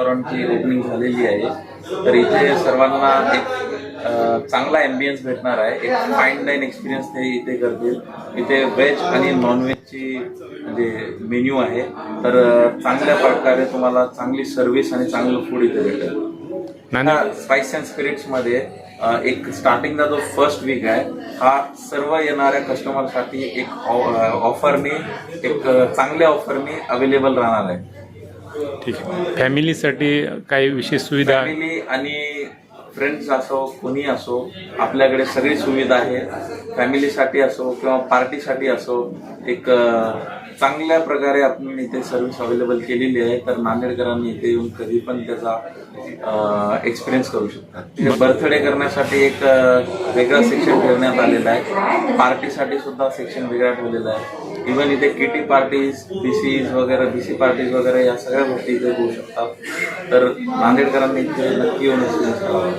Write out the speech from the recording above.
रेस्टॉरंटची ओपनिंग झालेली आहे। तर इथे सर्वांना एक चांगला ॲम्बियन्स भेटणार आहे। एक फाईन डाईन एक्सपिरियन्स ते इथे करतील। इथे व्हेज आणि नॉनव्हेजची म्हणजे मेन्यू आहे। तर चांगल्या प्रकारे तुम्हाला चांगली सर्व्हिस आणि चांगलं फूड इथे भेटेल। स्पाइस अँड स्पिरिट्समध्ये एक स्टार्टिंगचा जो फर्स्ट वीक आहे हा सर्व येणाऱ्या कस्टमरसाठी एक ऑफरनी एक चांगल्या ऑफरनी अवेलेबल राहणार आहे। ठीक आहे। फॅमिलीसाठी काही विशेष सुविधा? फॅमिली आणि फ्रेंड्स असो कोणी असो आपल्याकडे सगळी सुविधा आहे। फॅमिलीसाठी असो किंवा पार्टीसाठी असो एक चांगल्या प्रकारे आपण इथे सर्व्हिस अवेलेबल केलेली आहे। तर नांदेडकरांनी इथे येऊन कधी पण त्याचा एक्सपिरियन्स करू शकतात। बर्थडे करण्यासाठी एक वेगळा सेक्शन ठेवण्यात आलेला आहे। पार्टीसाठी सुद्धा सेक्शन वेगळा ठेवलेला आहे। इव्हन इथे किटी पार्टीज बीसी पार्टीज वगैरे या सगळ्या गोष्टी इथे होऊ शकतात। तर नांदेडकरांनी इथे नक्की येऊन एक्सपिरियन्स करावा।